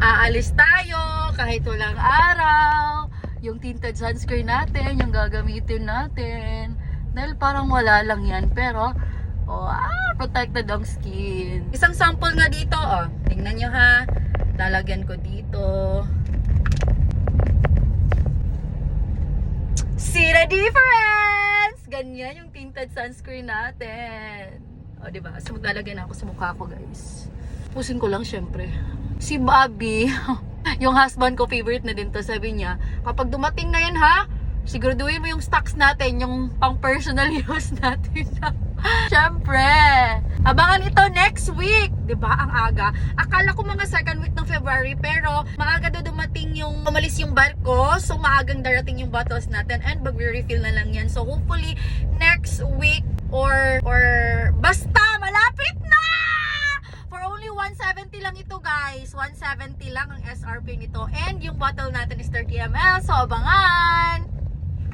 aalis tayo kahit walang araw. Yung tinted sunscreen natin, yung gagamitin natin. Dahil parang wala lang yan. Pero, protected ang skin. Isang sample nga dito, tingnan nyo ha. Lalagyan ko dito. See the difference? Ganyan yung tinted sunscreen natin. O, diba? So, maglalagay na ako sa mukha ko, guys. Pusin ko lang, syempre. Si Bobby, yung husband ko, favorite na din to, sabi niya, kapag dumating na yan, ha? Siguraduhin mo yung stocks natin, yung pang-personal use natin. Syempre. Abangan ito next week. Diba? Ang aga. Akala ko mga second week ng February, pero maaga do dumating yung umalis yung barko. So, maagang darating yung bottles natin and mag-refill na lang yan. So, hopefully, next week or basta, malapit na! For only 170 lang ito, guys. 170 lang ang SRP nito. And yung bottle natin is 30 ml. So, abangan!